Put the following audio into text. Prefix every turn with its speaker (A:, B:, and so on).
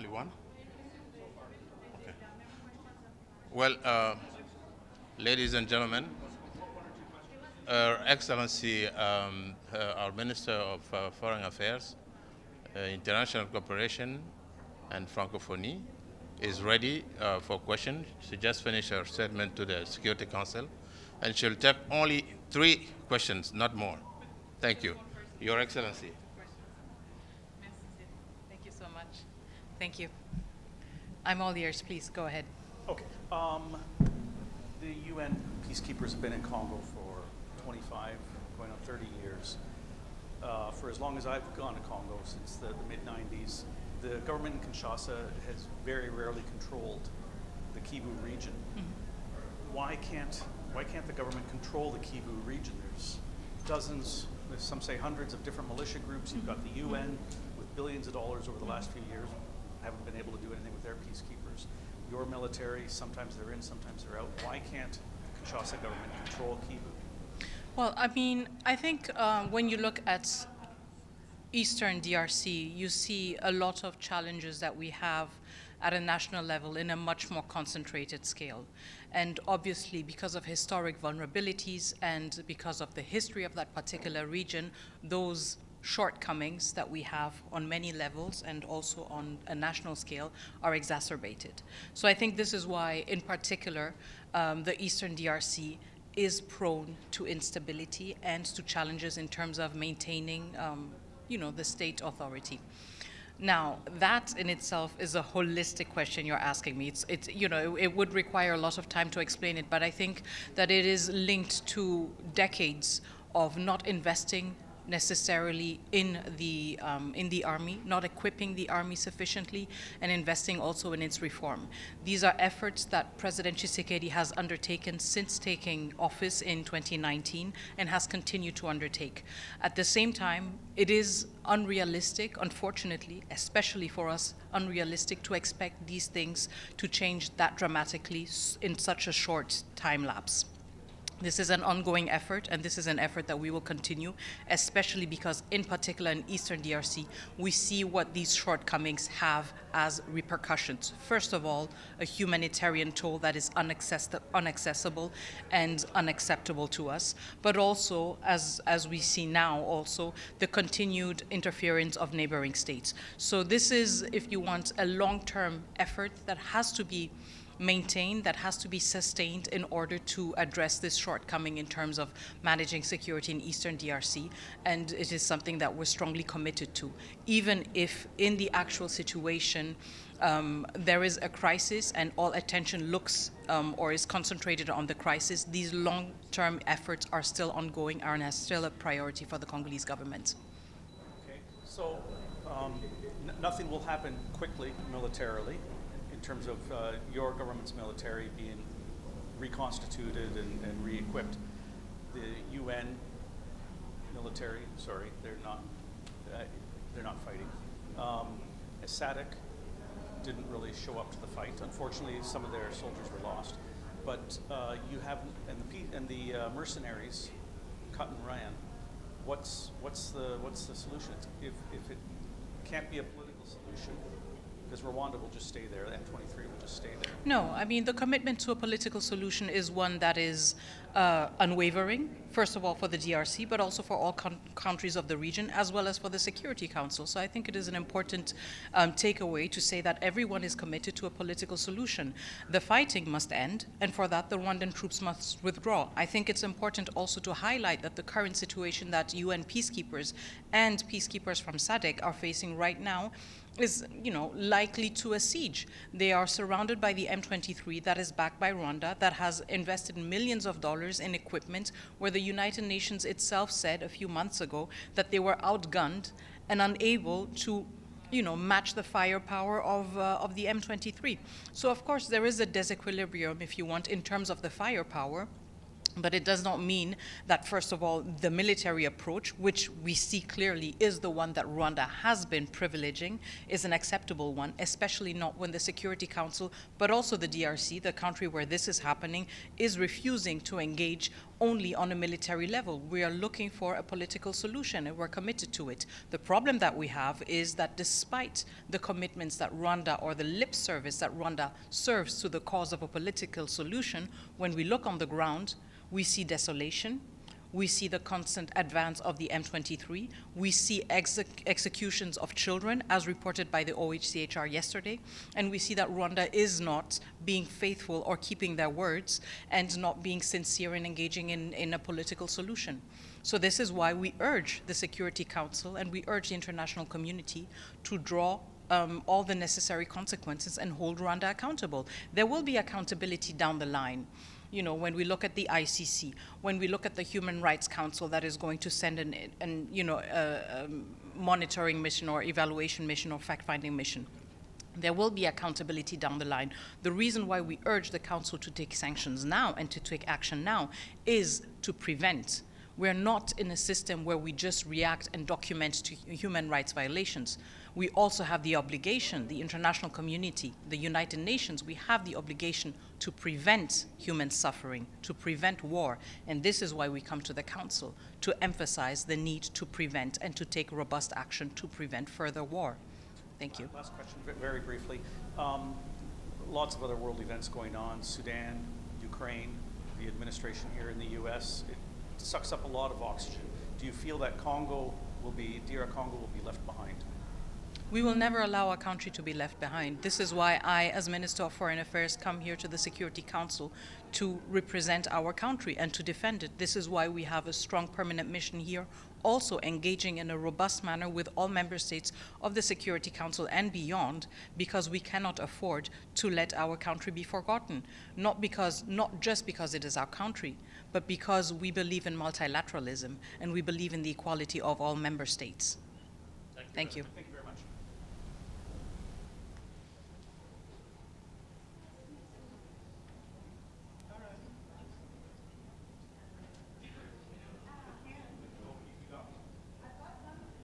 A: Only one? Okay. Well, ladies and gentlemen, Her Excellency, our Minister of Foreign Affairs, International Cooperation and Francophonie, is ready for questions. She just finished her statement to the Security Council, and she'll take only 3 questions, not more. Thank you. Your Excellency.
B: Thank you so much. Thank you. I'm all ears. Please go ahead.
C: Okay. The UN peacekeepers have been in Congo for 25, going on 30 years. For as long as I've gone to Congo, since the mid-90s, the government in Kinshasa has very rarely controlled the Kivu region. Mm-hmm. Why can't the government control the Kivu region? There's dozens, some say hundreds of different militia groups. You've got the UN with billions of dollars over the last few years, haven't been able to do anything with their peacekeepers. Your military, sometimes they're in, sometimes they're out. Why can't the Kinshasa government control Kivu?
B: Well, I mean, I think when you look at Eastern DRC, you see a lot of challenges that we have at a national level in a much more concentrated scale. And obviously, because of historic vulnerabilities and because of the history of that particular region, those shortcomings that we have on many levels and also on a national scale are exacerbated. So I think this is why, in particular, the Eastern DRC is prone to instability and to challenges in terms of maintaining the state authority. Now, that in itself is a holistic question you're asking me. It would require a lot of time to explain it, but I think that it is linked to decades of not investing necessarily in the army, not equipping the army sufficiently, and investing also in its reform. These are efforts that President Tshisekedi has undertaken since taking office in 2019 and has continued to undertake. At the same time, it is unrealistic, unfortunately, especially for us, unrealistic to expect these things to change that dramatically in such a short time lapse. This is an ongoing effort, and this is an effort that we will continue, especially because, in particular in Eastern DRC, we see what these shortcomings have as repercussions. First of all, a humanitarian toll that is inaccessible and unacceptable to us, but also, as we see now, also the continued interference of neighboring states. So this is, if you want, a long-term effort that has to be maintained, that has to be sustained in order to address this shortcoming in terms of managing security in Eastern DRC, and it is something that we're strongly committed to. Even if in the actual situation there is a crisis and all attention looks or is concentrated on the crisis, these long-term efforts are still ongoing and are still a priority for the Congolese government.
C: Okay, so nothing will happen quickly militarily, in terms of your government's military being reconstituted and re-equipped. The UN military, sorry, they're not fighting. SADC didn't really show up to the fight. Unfortunately, some of their soldiers were lost. But you have, and the mercenaries cut and ran. What's the solution? If it can't be a political solution, because Rwanda will just stay there, the M23 will just stay there.
B: No, I mean, the commitment to a political solution is one that is unwavering, first of all for the DRC, but also for all countries of the region, as well as for the Security Council. So I think it is an important takeaway to say that everyone is committed to a political solution. The fighting must end, and for that the Rwandan troops must withdraw. I think it's important also to highlight that the current situation that UN peacekeepers and peacekeepers from SADC are facing right now is, likely to a siege. They are surrounded by the M23 that is backed by Rwanda, that has invested millions of dollars in equipment, where the United Nations itself said a few months ago that they were outgunned and unable to match the firepower of the M23. So of course there is a disequilibrium, if you want, in terms of the firepower. But it does not mean that, first of all, the military approach, which we see clearly is the one that Rwanda has been privileging, is an acceptable one, especially not when the Security Council, but also the DRC, the country where this is happening, is refusing to engage only on a military level. We are looking for a political solution, and we're committed to it. The problem that we have is that despite the commitments that Rwanda, or the lip service that Rwanda serves to the cause of a political solution, when we look on the ground, we see desolation, we see the constant advance of the M23, we see executions of children, as reported by the OHCHR yesterday, and we see that Rwanda is not being faithful or keeping their words and not being sincere in engaging in a political solution. So this is why we urge the Security Council and we urge the international community to draw all the necessary consequences and hold Rwanda accountable. There will be accountability down the line. You know, when we look at the ICC, when we look at the Human Rights Council that is going to send a monitoring mission or evaluation mission or fact-finding mission, there will be accountability down the line. The reason why we urge the Council to take sanctions now and to take action now is to prevent. We're not in a system where we just react and document to human rights violations. We also have the obligation, the international community, the United Nations, we have the obligation to prevent human suffering, to prevent war. And this is why we come to the Council, to emphasize the need to prevent and to take robust action to prevent further war. Thank you.
C: Last question, very briefly. Lots of other world events going on, Sudan, Ukraine, the administration here in the US. It sucks up a lot of oxygen. Do you feel that DR Congo will be left behind?
B: We will never allow a country to be left behind. This is why I, as Minister of Foreign Affairs, come here to the Security Council to represent our country and to defend it. This is why we have a strong permanent mission here, also engaging in a robust manner with all member states of the Security Council and beyond, because we cannot afford to let our country be forgotten. Not just because it is our country, but because we believe in multilateralism and we believe in the equality of all member states. Thank you.
C: Thank you very much.